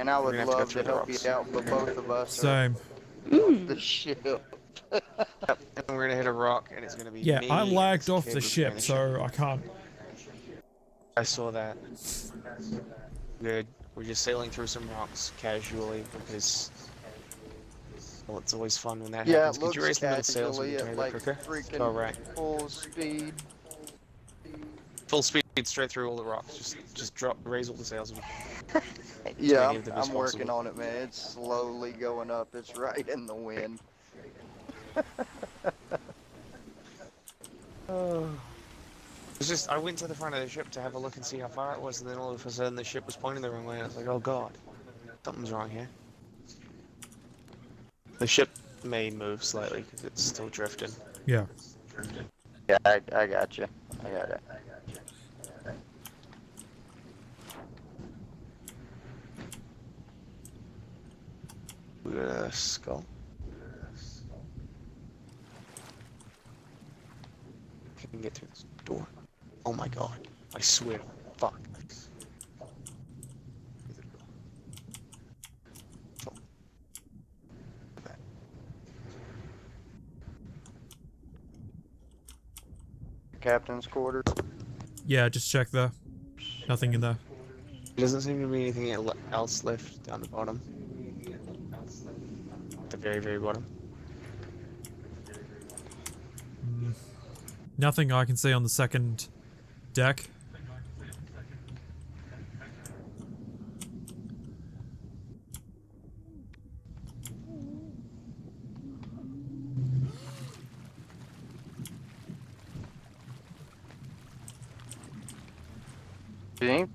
and I would We're gonna have love to go to through help the you rocks. out, but both of us Same. are off the ship. Yep, and we're gonna hit a rock, and it's gonna be Yeah, I me and lagged this off kid the repairing ship, the so I can't. I saw that. Good. We're just sailing through some rocks casually because, well, it's always fun when that Yeah, happens. it Could you looks raise the middle sails when casually you turn at a bit like quicker? freaking Oh, right. full speed. Full speed straight through all the rocks. Just drop, raise all the sails if you can. As Yeah, many of them as I'm working possible. on it, man. It's slowly going up. It's right in the wind. Oh. It's just, I went to the front of the ship to have a look and see how far it was, and then all of a sudden the ship was pointing the wrong way, and I was like, oh god, something's wrong here. The ship may move slightly because it's still drifting. Yeah. Yeah, I got you. I got it. We got a skull. Can get through this door. Oh my god. I swear. Fuck. Captain's quarters. Yeah, just check there. Nothing in there. There doesn't seem to be anything else left down the bottom. At the very, very bottom. Nothing I can see on the second deck. Did you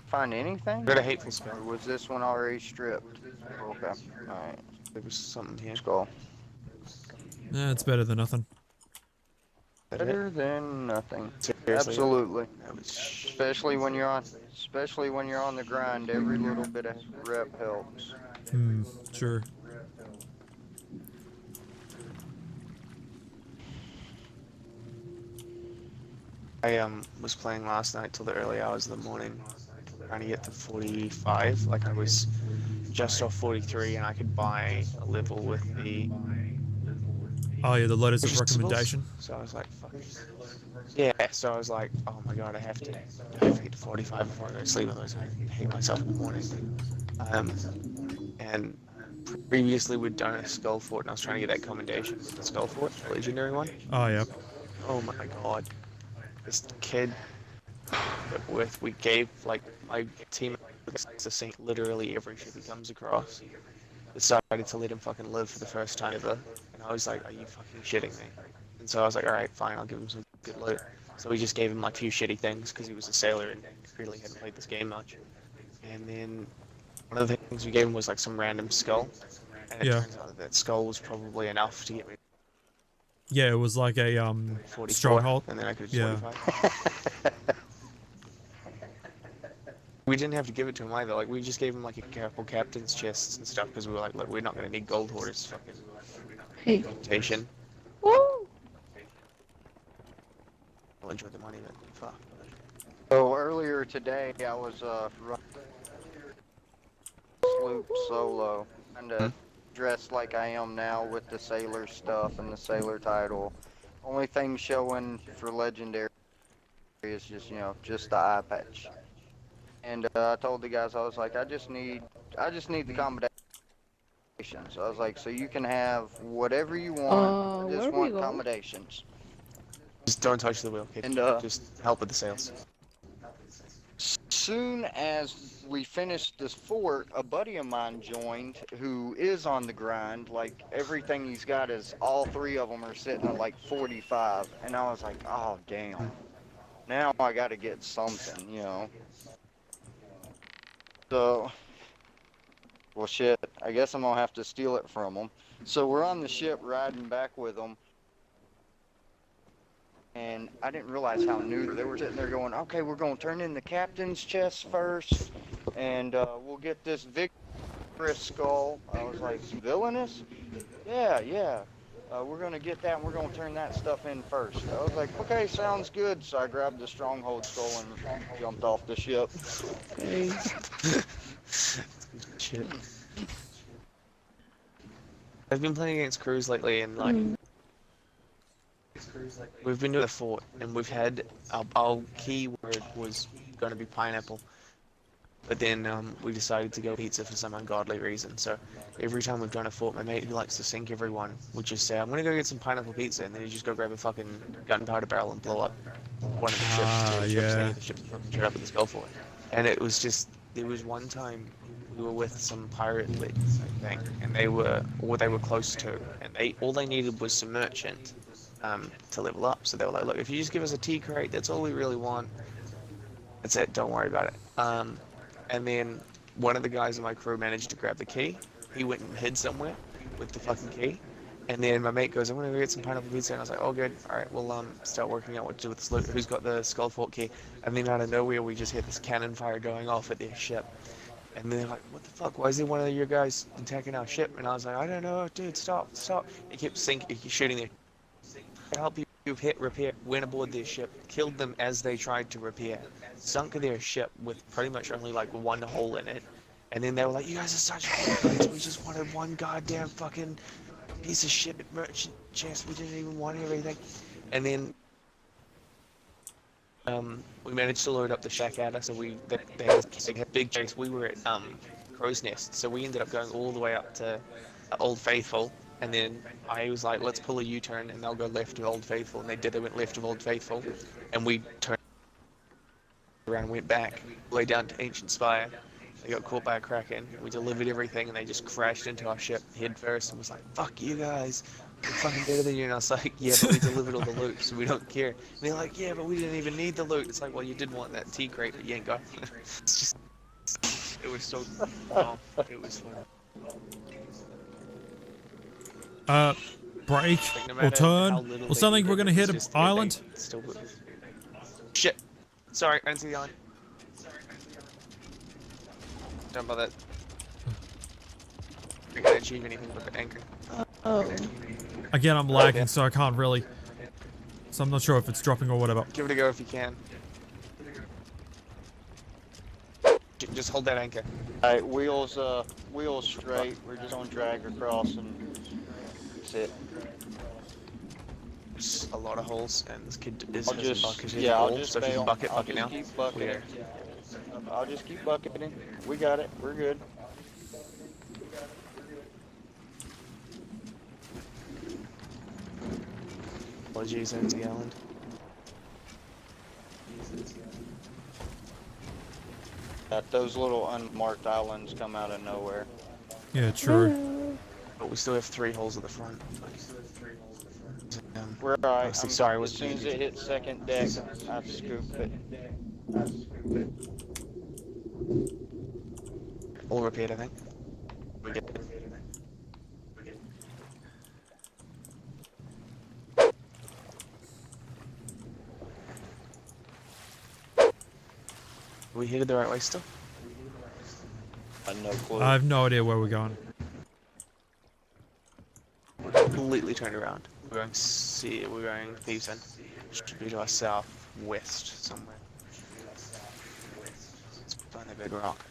find anything? Got a hateful spell. Or was this one already stripped? Okay. Alright. There was something here. Skull. Yeah, it's better than nothing. Better than nothing. Seriously. Absolutely. That was Especially when you're on the grind, every little bit of rep helps. Sure. I was playing last night till the early hours of the morning, trying to get to 45. Like I was just off 43, and I could buy a level with the Oh yeah, the letters of vegetables. recommendation. So I was like, fuck. Yeah. So I was like, oh my god, I have to get to 45 before I go to sleep, otherwise I hate myself in the morning. And previously we'd done a skull fort, and I was trying to get that commendation with the skull fort, the legendary one. Oh yeah. Oh my god. This kid we gave, like, my team to sink literally every ship he comes across. Decided to let him fucking live for the first time ever. And I was like, are you fucking shitting me? And so I was like, alright, fine, I'll give him some good loot. So we just gave him like a few shitty things because he was a sailor and really hadn't played this game much. And then one of the things we gave him was like some random skull. And it turns out that skull was probably enough to get me. Yeah, it was like a 44, stronghold. and then I could have 45. We didn't have to give it to him either. Like, we just gave him like a couple captain's chests and stuff because we were like, look, we're not gonna need gold hoarders. Fucking reputation. Woo! I'll enjoy the money, but fuck. So earlier today, I was running sloop solo, and dressed like I am now with the sailor stuff and the sailor title. Only thing showing for legendary is just, you know, just the eye patch. And I told the guys, I was like, I just need the combinations. I was like, so you can have whatever you want. I just want accommodations. Just don't touch the wheel, kid. And just help with the sails. Soon as we finished this fort, a buddy of mine joined who is on the grind. Like, everything he's got is, all three of them are sitting at like 45. And I was like, oh damn. Now I gotta get something, you know. So, well shit, I guess I'm gonna have to steal it from them. So we're on the ship riding back with them. And I didn't realize how new they were sitting there going, okay, we're going to turn in the captain's chest first, and we'll get this vigorous skull. I was like, villainous? Yeah, yeah. We're gonna get that and we're gonna turn that stuff in first. I was like, okay, sounds good. So I grabbed the stronghold scroll and jumped off the ship. Hey. Shit. I've been playing against crews lately, and like we've been to the fort, and we've had our key word was going to be pineapple, but then we decided to go pizza for some ungodly reason. So every time we've done a fort, my mate who likes to sink everyone would just say, "I'm gonna go get some pineapple pizza," and then he'd just go grab a fucking gunpowder barrel and blow up one of the ships, two of the ships, any Yeah. of the ships, and fucking showed up with the skull fort. And it was just there was one time we were with some pirate ladies, I think, and they were close to, and all they needed was some merchant to level up. So they were like, "Look, if you just give us a tea crate, that's all we really want. That's it. Don't worry about it." And then one of the guys in my crew managed to grab the key. He went and hid somewhere with the fucking key. And then my mate goes, "I'm gonna go get some pineapple pizza," and I was like, "Oh, good. All right, we'll start working out what to do with this loot. Who's got the skull fort key?" And then out of nowhere, we just hear this cannon fire going off at their ship. And they're like, "What the fuck? Why is there one of your guys attacking our ship?" And I was like, "I don't know, dude. Stop, stop!" He kept shooting their help you hit repair, went aboard their ship, killed them as they tried to repair, sunk their ship with pretty much only like one hole in it, and then they were like, "You guys are such guys, we just wanted one goddamn fucking piece of shit merchant chest, we didn't even want everything." And then we managed to load up the shack at us, and they had a big chase. We were at Crow's Nest, so we ended up going all the way up to Old Faithful, and then I was like, "Let's pull a U-turn and they'll go left of Old Faithful," and they did. They went left of Old Faithful, and we turned around and went back, way down to Ancient Spire. They got caught by a kraken. We delivered everything, and they just crashed into our ship head first and was like, "Fuck you guys, we're fucking better than you." And I was like, "Yeah, but we delivered all the loot, so we don't care." And they're like, "Yeah, but we didn't even need the loot." It's like, "Well, you did want that tea crate, but you ain't got it." It's just, it was so, oh, it was fun. Break Like, no or matter turn how little or they something. did We're it, gonna it was hit an just island. they still. Shit. Sorry, I didn't see the island. Don't bother. You're gonna achieve anything but the anchor. Oh. Again, I'm lagging, so I can't really. So I'm not sure if it's dropping or whatever. Give it a go if you can. Just hold that anchor. Alright, wheels straight. We're just gonna drag across and that's it. There's a lot of holes, and this kid is I'll just, bucket yeah, I'll hole, just so if you can bail. bucket, I'll bucket just now. keep bucketing. We're- I'll just keep bucketing. We got it. We're good. Apologies, empty island. Those little unmarked islands come out of nowhere. Yeah, true. But we still have 3 holes at the front. We're alright. Honestly, sorry, As soon as it hits second deck, I scoop it. All repaired, I think. We get it. We headed the right way still? I have no clue. I have no idea where we're going. We're completely turned around. We're going Thieves End. Should be to our southwest somewhere. Let's find a big rock.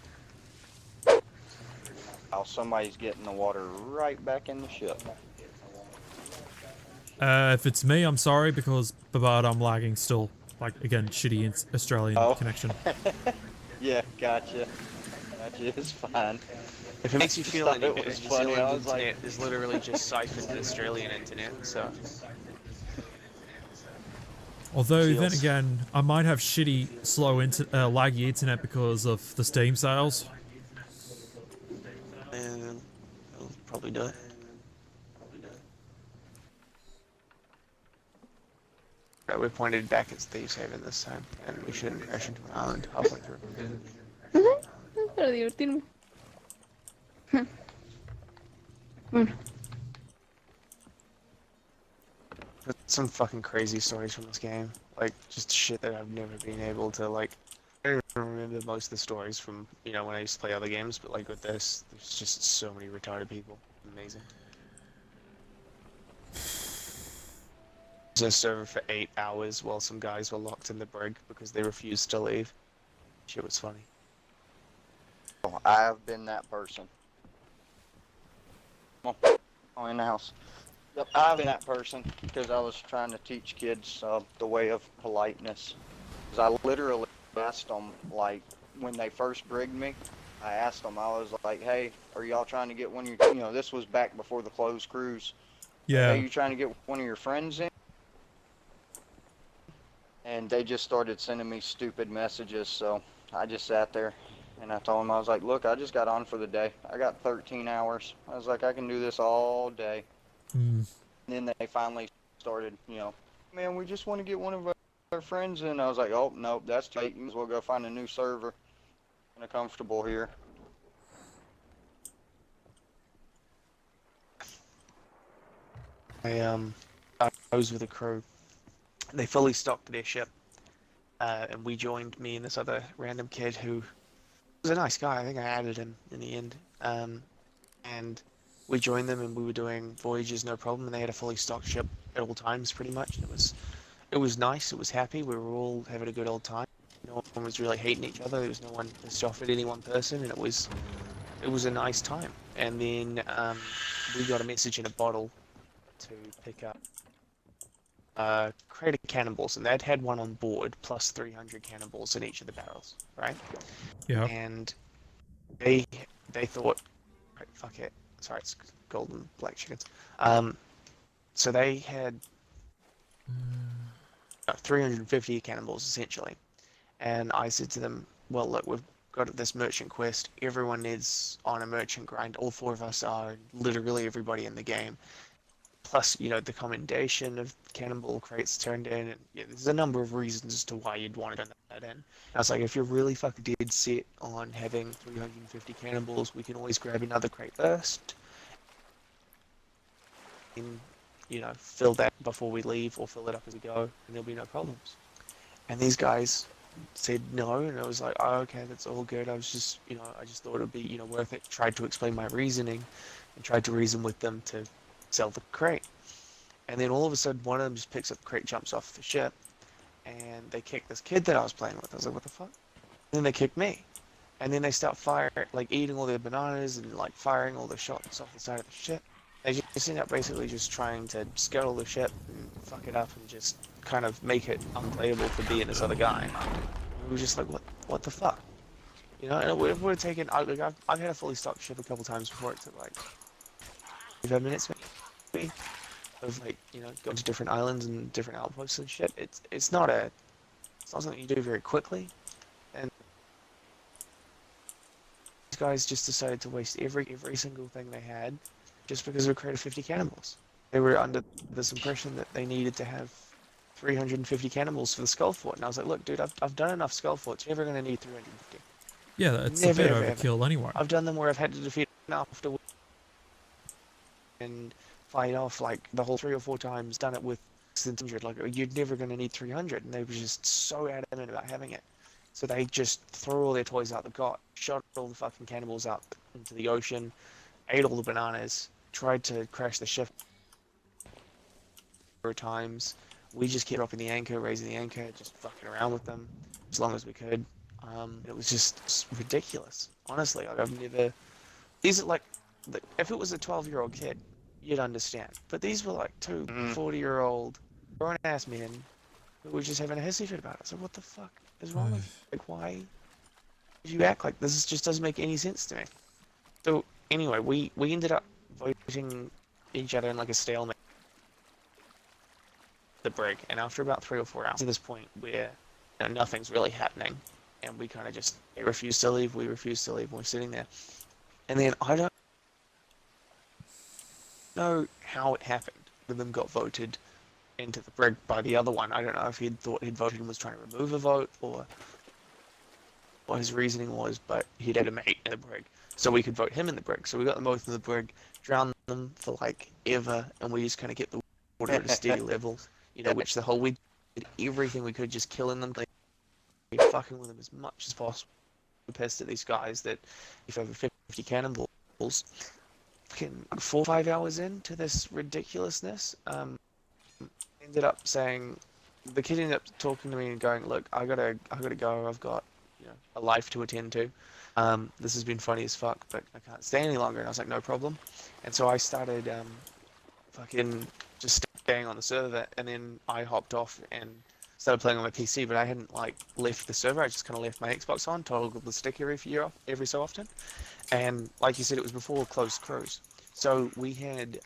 Oh, somebody's getting the water right back in the ship. If it's me, I'm sorry because but I'm lagging still. Like again, shitty Australian connection. Yeah, gotcha. Gotcha, it's fine. If it makes you feel any better, New funny. I Zealand was like- internet is literally just siphoned Australian internet, so... Although then Feels. again, I might have shitty, slow, laggy internet because of the Steam sales. And I'll probably do it. Right, we're pointed back at Thieves Haven this time, and we shouldn't crash into an island halfway through. Para divertirme. Bueno. But some fucking crazy stories from this game. Like, just shit that I've never been able to, like... I don't even remember most of the stories from, you know, when I used to play other games, but like with this, there's just so many retarded people. Amazing. a server for 8 hours while some guys were locked in the brig because they refused to leave. Shit was funny. I've been that person. Come on, in the house. Yep, I've been that person because I was trying to teach kids the way of politeness. Because I literally asked them, like, when they first brigged me, I asked them, I was like, hey, are y'all trying to get one of your, this was back before the closed cruise. Like, Yeah. hey, you trying to get one of your friends in? And they just started sending me stupid messages, so I just sat there and I told them, I was like, look, I just got on for the day. I got 13 hours. I was like, I can do this all day. Mm. And then they finally started, man, we just want to get one of our friends in. I was like, oh, no, that's too late. You as well go find a new server. Kind of comfortable here. I was with a crew. They fully stocked their ship, and we joined me and this other random kid who was a nice guy. I think I added him in the end. And we joined them, and we were doing voyages no problem. And they had a fully stocked ship at all times, pretty much. And it was nice. It was happy. We were all having a good old time. No one was really hating each other. There was no one pissed off at any one person, and it was a nice time. And then we got a message in a bottle to pick up crate of cannonballs, and they'd had one on board plus 300 cannonballs in each of the barrels, right? Yeah. And they thought, right, fuck it. Sorry, it's golden black chickens. So they had 350 cannonballs essentially, and I said to them, well, look, we've got this merchant quest. Everyone is on a merchant grind. All 4 of us are, literally everybody in the game. Plus, the commendation of cannonball crates turned in, and there's a number of reasons as to why you'd want to turn that in. And I was like, if you're really fucking dead set on having 350 cannonballs, we can always grab another crate first, and fill that before we leave, or fill it up as we go, and there'll be no problems. And these guys said no, and I was like, oh, okay, that's all good. I was just, I just thought it'd be, worth it. Tried to explain my reasoning, and tried to reason with them to sell the crate. And then all of a sudden, one of them just picks up the crate, jumps off the ship, and they kick this kid that I was playing with. I was like, what the fuck? And then they kick me. And then they start eating all their bananas and firing all the shots off the side of the ship. They just end up basically just trying to scuttle the ship and fuck it up and just kind of make it unplayable for me and this other guy. And we were just like, what the fuck? And it would have taken, I've had a fully stocked ship a couple times before. It took 5 minutes maybe of going to different islands and different outposts and shit. It's not something you do very quickly. And these guys just decided to waste every single thing they had just because we created 50 cannonballs. They were under this impression that they needed to have 350 cannonballs for the skull fort, and I was like, look, dude, I've done enough skull forts. You're never going to need 350. Yeah, that's Never, a bit ever, overkill anyway. I've done them where I've had to defeat after and fight off the whole 3 or 4 times. Done it with 600. You're never going to need 300, and they were just so adamant about having it. So they just threw all their toys out the got, shot all the fucking cannonballs out into the ocean, ate all the bananas, tried to crash the ship times. We just kept dropping the anchor, raising the anchor, just fucking around with them as long as we could. It was just ridiculous. Honestly, I've never. These are if it was a 12-year-old kid, you'd understand. But these were 2 40-year-old grown-ass men who were just having a hissy fit about it. So what the fuck is wrong with you? Why did you act like this? This just doesn't make any sense to me. So anyway, we ended up voting each other in a stalemate. The brig, and after about 3 or 4 hours, to this point where nothing's really happening, and we kind of just refuse to leave. We refuse to leave. And we're sitting there, and then I don't know how it happened. One of them got voted into the brig by the other one. I don't know if he'd thought he'd voted and was trying to remove a vote, or what his reasoning was, but he'd had a mate in the brig, so we could vote him in the brig. So we got them both in the brig, drowned them for ever, and we just kind of kept the water at a steady level. Which the whole we did everything we could, just killing them, fucking with them as much as possible. We pissed at these guys that if over 50 cannonballs, fucking 4 or 5 hours into this ridiculousness, ended up saying, the kid ended up talking to me and going, "Look, I gotta go. I've got, a life to attend to. This has been funny as fuck, but I can't stay any longer." And I was like, "No problem." And so I started fucking just staying on the server, and then I hopped off and started playing on my PC. But I hadn't like left the server. I just kind of left my Xbox on, toggled the stick every so often. And like you said, it was before closed crews, so we had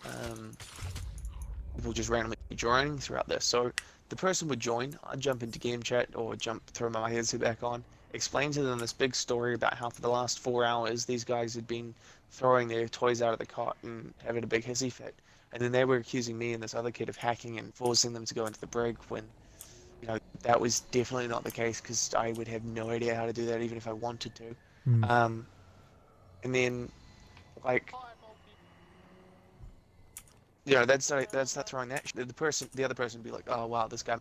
people just randomly joining throughout this. So the person would join, I'd jump into game chat or throw my headset back on, explain to them this big story about how for the last 4 hours these guys had been throwing their toys out of the cot and having a big hissy fit. And then they were accusing me and this other kid of hacking and forcing them to go into the brig when, that was definitely not the case because I would have no idea how to do that even if I wanted to. Hmm. And then, like, that's not throwing that. The other person would be like, "Oh wow, this guy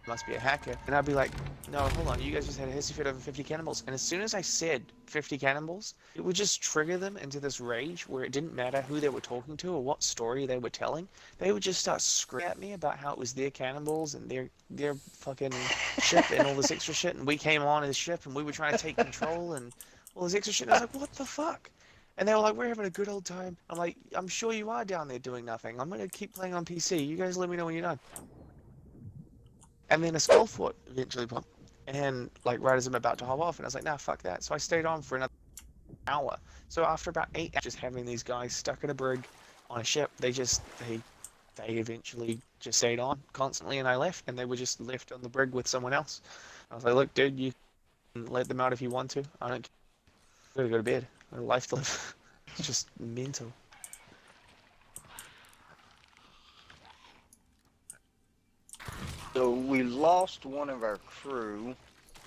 must be a hacker," and I'd be like, "No, hold on, you guys just had a hissy fit over 50 cannibals." And as soon as I said 50 cannibals, it would just trigger them into this rage where it didn't matter who they were talking to or what story they were telling. They would just start screaming at me about how it was their cannibals and their fucking ship and all this extra shit, and we came on his ship and we were trying to take control and all this extra shit. And I was like, "What the fuck?" And they were like, "We're having a good old time." I'm like, "I'm sure you are down there doing nothing. I'm gonna keep playing on PC. You guys let me know when you're done." And then a skull fort eventually popped. And like right as I'm about to hop off, and I was like, "Nah, fuck that." So I stayed on for another hour. So after about 8 hours, just having these guys stuck in a brig on a ship, they eventually just stayed on constantly, and I left, and they were just left on the brig with someone else. I was like, "Look, dude, you can let them out if you want to. I don't care. I gotta go to bed. I have a life to live." It's just mental. So we lost one of our crew.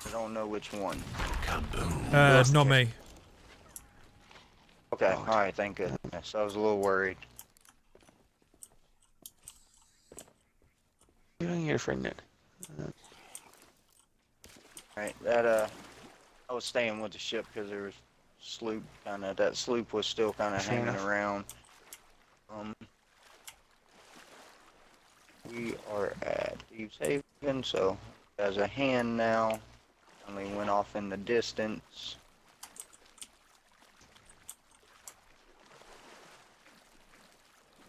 I don't know which one. Not me. Okay, alright, thank goodness. I was a little worried. What are you doing here, friend Nick? Alright, I was staying with the ship because there was that sloop was still kind of hanging around. We are at Thieves Haven, so as a hand now, only went off in the distance.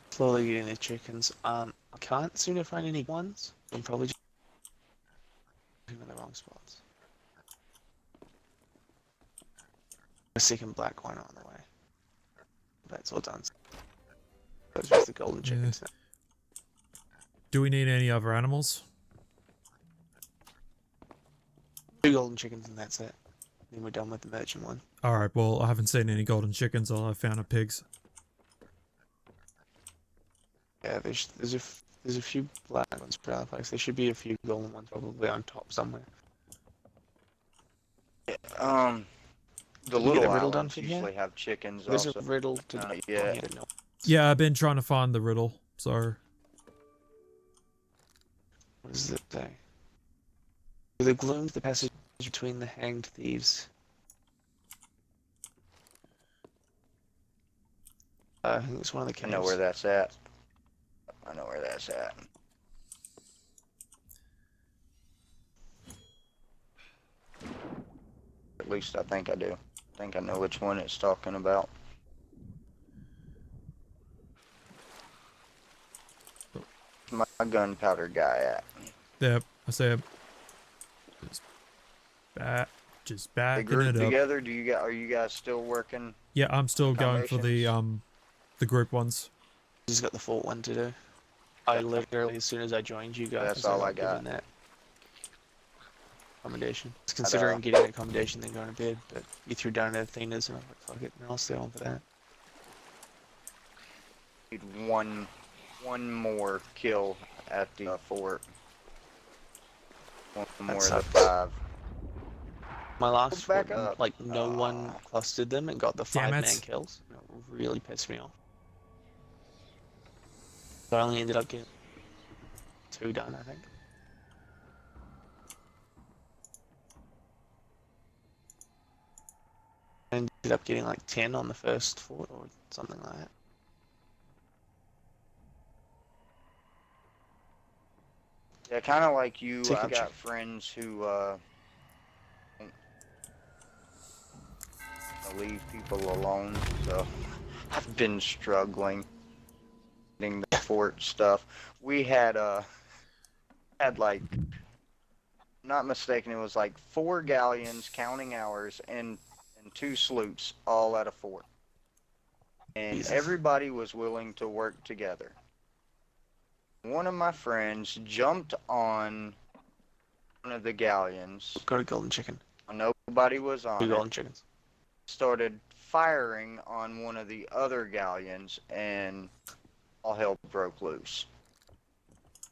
Slowly getting the chickens. I can't seem to find any ones. I'm probably just in the wrong spots. A second black one on the way. That's all done. Those are just the golden chickens now. Do we need any other animals? 2 golden chickens and that's it. Then we're done with the merchant one. Alright, well, I haven't seen any golden chickens, all I found are pigs. Yeah, there's a few black ones around the place. There should be a few golden ones probably on top somewhere. The little islands usually have chickens There's also. a riddle to Yeah. Yeah, I've been trying to find the riddle, so... What does it say? The gloom, the passage between the hanged thieves. I think it's one of the caves. I know where that's at. I know where that's at. At least I think I do. I think I know which one it's talking about. My gunpowder guy at? Yep, I see it. Just They backing group it up. together. Are you guys still working? Yeah, I'm still going for the group ones. Just got the fort one to do. I literally, as soon as I joined you guys, That's all I got. that accommodation. I was considering getting an accommodation then going to bed, but you threw down the Athenas and I was like, fuck it, and I'll stay on for that. Need one more kill at the fort. One more of the 5. My last Back fort, up. like no one clustered them and got the 5-man it. kills. It really pissed me off. So I only ended up getting 2 done, I think. I ended up getting like 10 on the first fort or something like that. Yeah, kind of like you. Take I've a got friends who leave people alone. So I've been struggling getting the fort stuff. We had like, not mistaken, it was like 4 galleons counting ours and 2 sloops all at a fort. And Jesus. everybody was willing to work together. One of my friends jumped on one of the galleons. Got a golden chicken. Nobody was 2 on it. golden chickens. Started firing on one of the other galleons, and all hell broke loose.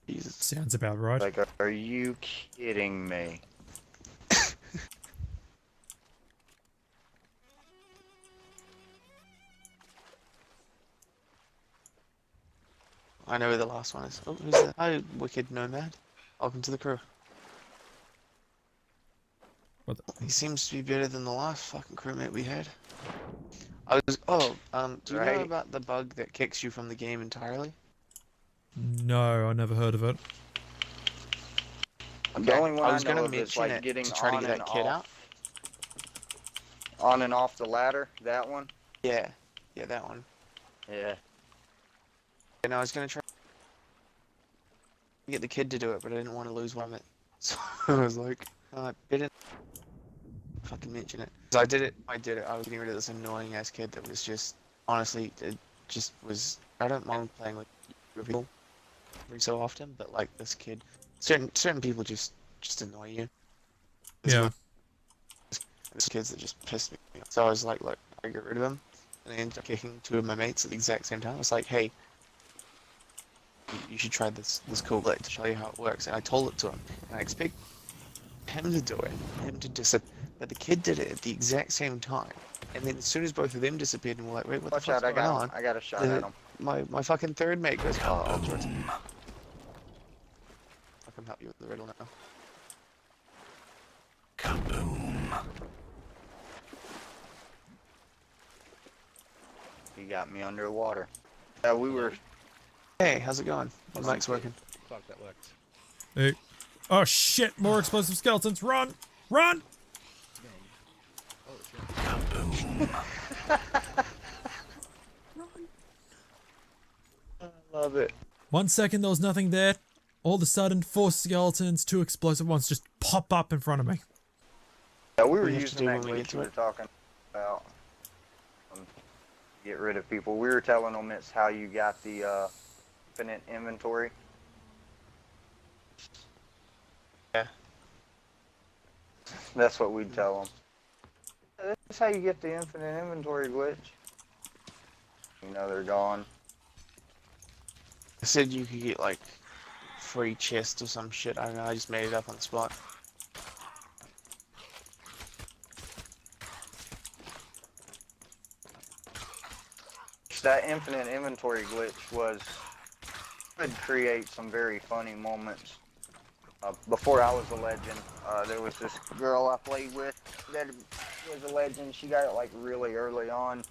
Jesus. Sounds about right. Like, are you kidding me? I know where the last one is. Oh, who's that? Hi, wicked nomad. Welcome to the crew. What the? He seems to be better than the last fucking crewmate we had. Do you know Right. about the bug that kicks you from the game entirely? No, I never heard of it. The only one I I, was know gonna of is mention like it getting to try to on get and that kid out. on and off the ladder. That one. Yeah, that one. Yeah. And I was gonna try to get the kid to do it, but I didn't want to lose one of it. So I was like, I didn't fucking mention it. So I did it. I was getting rid of this annoying ass kid that was just, honestly, it just was. I don't mind playing with people every so often, but like this kid, certain people just annoy you. Yeah. There's kids that just piss me off. So I was like, look, I get rid of him, and I ended up kicking 2 of my mates at the exact same time. I was like, hey, you should try this cool glitch to show you how it works. And I told it to him, and I expect him to do it, him to disappear. But the kid did it at the exact same time. And then as soon as both of them disappeared, and we're like, wait, what Watch the fuck's out! going on? I got a shot at him. My fucking third mate goes, oh, I'll try to. I can help you with the riddle now. Kaboom. He got me underwater. Yeah, we were. Hey, how's it going? My mic's working. Fuck, that worked. Hey. Oh shit! More explosive skeletons! Run! Run! Kaboom. I love it. 1 second, there was nothing there. All of a sudden, 4 skeletons, 2 explosive ones just pop up in front of me. Yeah, we were We have to using do that when we get glitch to you were it. talking about. Get rid of people. We were telling them it's how you got the infinite inventory. Yeah. That's what we'd tell them. That's how you get the infinite inventory glitch. You know they're gone. I said you could get like free chest or some shit. I don't know. I just made it up on the spot. That infinite inventory glitch would create some very funny moments. Before I was a legend, there was this girl I played with that was a legend. She got it like really early on,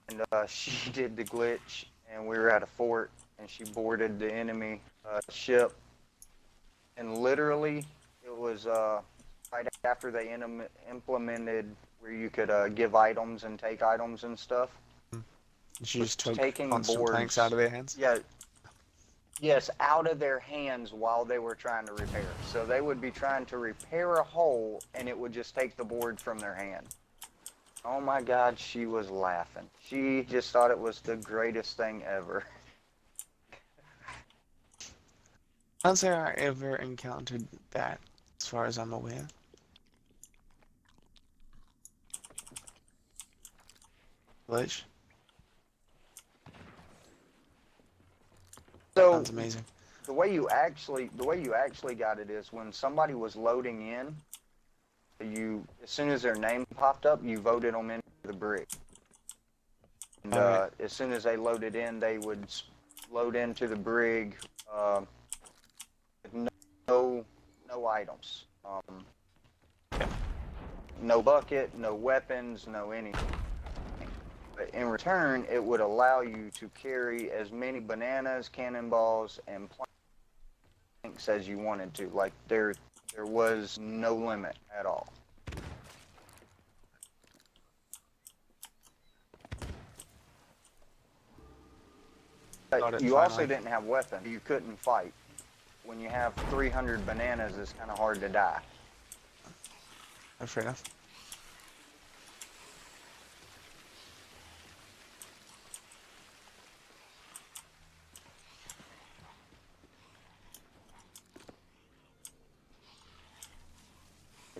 and she did the glitch, and we were at a fort, and she boarded the enemy ship, and literally it was right after they implemented where you could give items and take items and stuff. She just took taking constant boards. planks out of their hands. Yeah. Yes, out of their hands while they were trying to repair. So they would be trying to repair a hole, and it would just take the board from their hand. Oh my God, she was laughing. She just thought it was the greatest thing ever. I don't think I ever encountered that, as far as I'm aware. Glitch. So Sounds amazing. the way you actually got it is when somebody was loading in, as soon as their name popped up, you voted them into the brig. And Alright. as soon as they loaded in, they would load into the brig with no items. No bucket, no weapons, no anything. But in return, it would allow you to carry as many bananas, cannonballs, and tanks as you wanted to. Like there was no limit at all. Got it, You also finally. didn't have weapons. You couldn't fight. When you have 300 bananas, it's kind of hard to die. Oh, fair enough.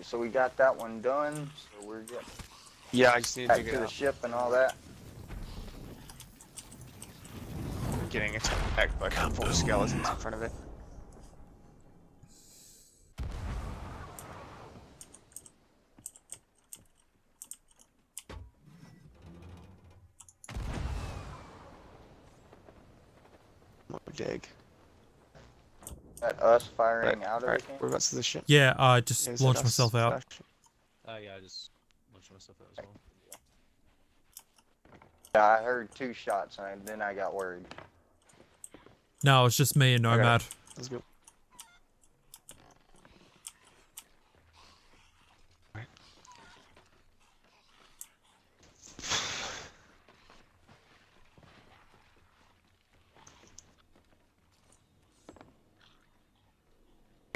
So we got that one done. So we're getting Yeah, I just need to back figure to it the out. ship and all that. Getting attacked by a couple of skeletons in front of it. More dig. At us firing Right, out of alright, the camp. whereabouts to the ship? Yeah, I just Is it launched us myself out. slash- Yeah, I just launched myself out as well. Yeah, I heard 2 shots and then I got worried. No, it's just me and I got it. Nomad. Let's go. Alright.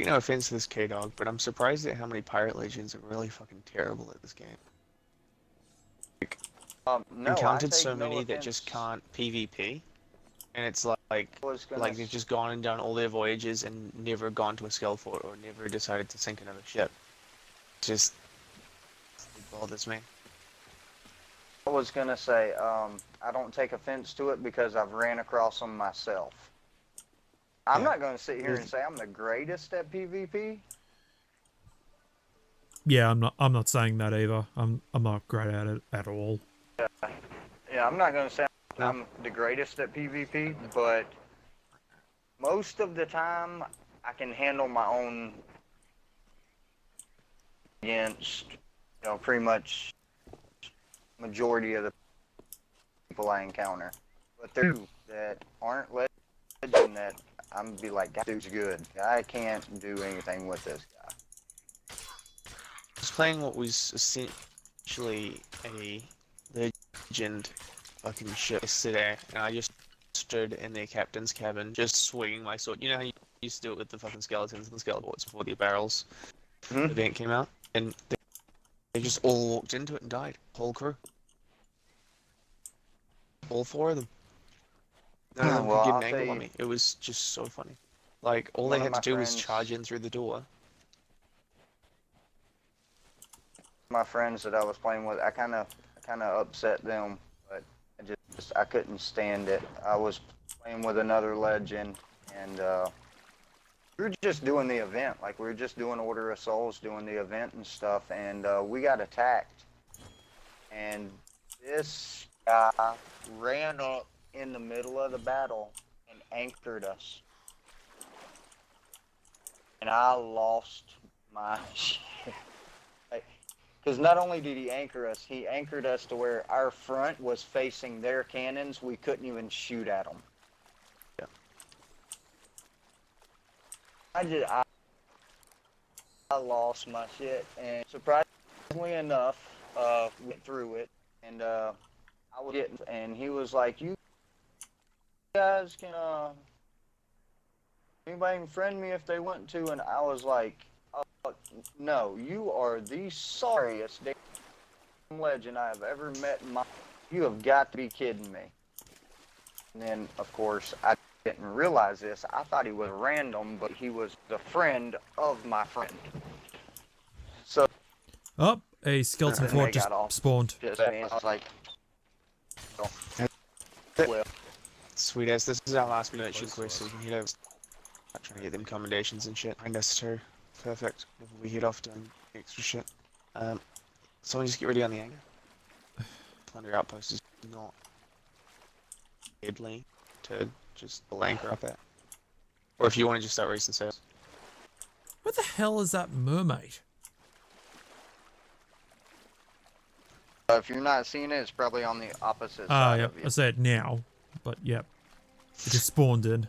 No offense to this K-Dog, but I'm surprised at how many pirate legends are really fucking terrible at this game. No, Encountered I take so no many that just offense. can't PvP, and it's like Gonna they've just gone and done all their voyages and never gone to a skull fort or never decided to sink another ship. Just it bothers me. I was gonna say, I don't take offense to it because I've ran across them myself. I'm Yeah. not gonna sit here and say I'm the greatest at PvP. Yeah, I'm not saying that either. I'm not great at it at all. Yeah, I'm not gonna say No. I'm the greatest at PvP, but most of the time I can handle my own against, pretty much majority of the people I encounter. But there are two that aren't legend that I'm gonna be like, that dude's good. I can't do anything with this guy. I was playing what was essentially a legend fucking ship yesterday, and I just stood in their captain's cabin, just swinging my sword. You know how you used to do it with the fucking skeletons and the skeleton before the barrels Mhm. event came out? And they just all walked into it and died. Whole crew. All 4 of them. None of them Well, could get I'll an tell angle on you- me. It was just so funny. Like, all One they of had to my do was friends- charge in through the door. My friends that I was playing with, I kind of upset them, but I couldn't stand it. I was playing with another legend, and we were just doing the event. Like, we were just doing Order of Souls, doing the event and stuff, and we got attacked. And this guy ran up in the middle of the battle and anchored us. And I lost my shit. Because not only did he anchored us to where our front was facing their cannons. We couldn't even shoot at them. Yeah. I lost my shit, and surprisingly enough, went through it, and I was getting, and he was like, "You guys can, anybody can friend me if they want to," and I was like, "No, you are the sorriest damn legend I have ever met in my. You have got to be kidding me." And then, of course, I didn't realize this. I thought he was random, but he was the friend of my friend. So Oh, a skeleton then fort they just got off. spawned. just I was like, well, Sweet as this is our last merchant Close quest, so to we can head over. Trying to get them commendations and shit. Find us too. Perfect. Before we head off doing extra shit. Someone just get ready on the anchor. Thunder Outpost is not deadly to just pull anchor up at. Or if you want to just start racing sails. Where the hell is that mermaid? if you're not seeing it, it's probably on the opposite Ah, side yep. of I you. said now, but yep. It just spawned in.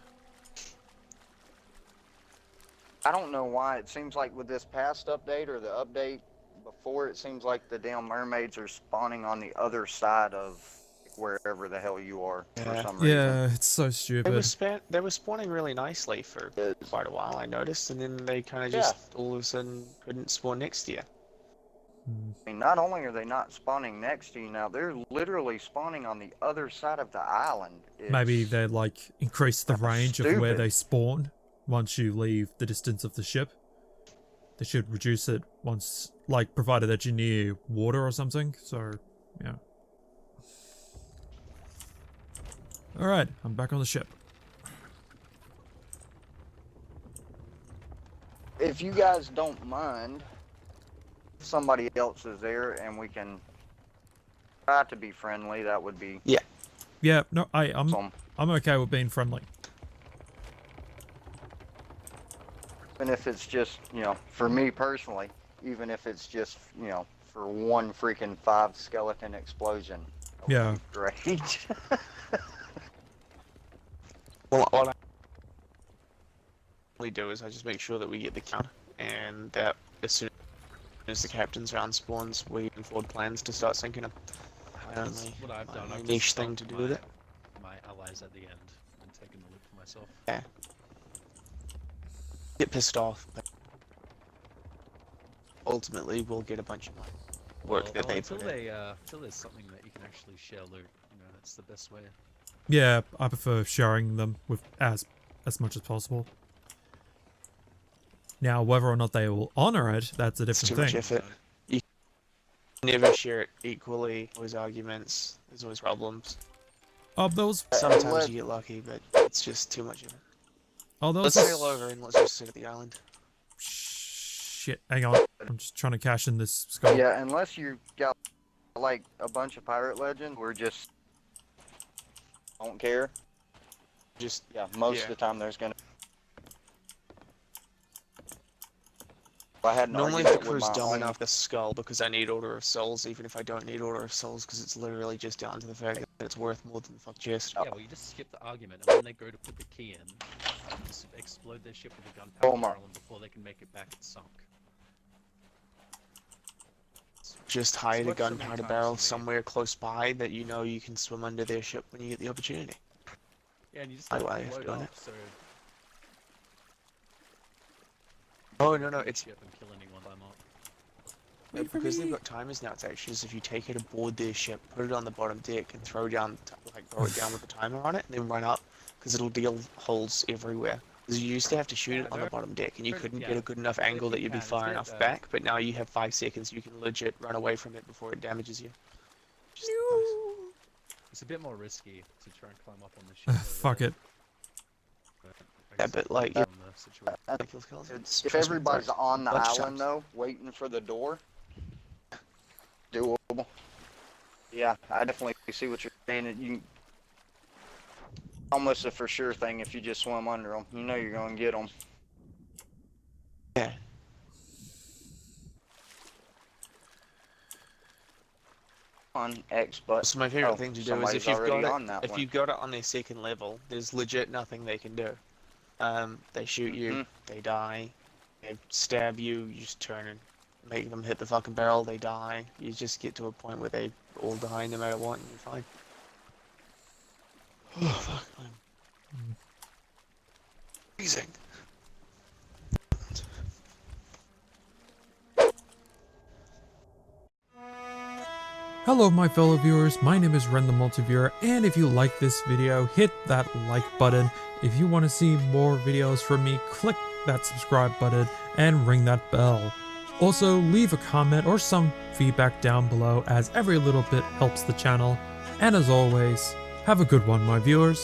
I don't know why. It seems like with this past update or the update before, it seems like the damn mermaids are spawning on the other side of wherever the hell you are for Yeah. some reason. Yeah, it's so They were spawning really nicely for quite a while, I noticed, and then they kind of just all of a sudden couldn't spawn next to you. I mean, not only are they not spawning next to you now, they're literally spawning on the other side of the island. Maybe they like increase the range of where stupid. they spawn once you leave the distance of the ship. They should reduce it once, like, provided that you're near water or something. So, yeah. Alright, I'm back on the ship. If you guys don't mind, somebody else is there and we can try to be friendly, that would be Yeah, no, I'm awesome. okay with being friendly. Even if it's just, you know, for me personally, even if it's just, you know, for one freaking 5 skeleton explosion. That would Yeah. be great. Well, what I really do is I just make sure that we get the count, and that as soon as the captain's round spawns, we can forward plans to start sinking them. That's Only what I've done. my I've niche just thing to stopped do with it. my allies at the end and taken the loot for myself. Yeah. Get pissed off, but ultimately we'll get a bunch of money. Work that they until put in. until there's something that you can actually share loot, you know, that's the best way. Yeah, I prefer sharing them with as much as possible. Now, whether or not they will honor it, that's a It's too different much thing. effort. You never share it equally. Always arguments. There's always problems. Those Sometimes you get lucky, but it's just too much effort. Let's sail over and let's just sit at the island. Shit, hang on. I'm just trying to cash in this skull. Yeah, unless you got like a bunch of pirate legends, we're just don't care. Just Yeah, most of the time there's gonna. I had an normally if the argument with crew's my dumb own- enough to skull because I need Order of Souls, even if I don't need Order of Souls, because it's literally just down to the fact that it's worth more than the fuck chest. Yeah, well, you just skip the argument, and when they go to put the key in, just explode their ship with a gunpowder barrel, and before they can make it back, it's sunk. Just hide a worked so many gunpowder times barrel for me. somewhere close by that you know you can swim under their ship when you get the opportunity. Yeah, and you just My let way it of float doing up, so Oh no, it's ship and kill anyone by not. because they've got timers now. It's actually as if you take it aboard their ship, put it on the bottom deck, and throw it down with the timer on it, and then run up because it'll deal holes everywhere. Because you used to have to shoot it on the bottom deck, and you couldn't get a good enough angle that you'd be far enough back. But now you have 5 seconds. You can legit run away from it before it damages you. Just nice. It's a bit more risky to try and climb up on the ship. Fuck it. Yeah, but like, on the situation. If everybody's on the Bunch of island times. though, waiting for the door, doable. Yeah, I definitely see what you're saying. You almost a for sure thing if you just swim under them. You know you're gonna get them. Yeah. On X, but So my favorite oh, thing to do is somebody's if you've already got on it, that if one. you've got it on their second level, there's legit nothing they can do. They shoot you, they die. They stab you, you just turn and make them hit the fucking barrel, they die. You just get to a point where they all die no matter what, and you're fine. Oh fuck, I'm freezing. Hello my fellow viewers, my name is Ren The Multiviewer, and if you like this video, hit that like button. If you want to see more videos from me, click that subscribe button and ring that bell. Also, leave a comment or some feedback down below, as every little bit helps the channel. And as always, have a good one my viewers.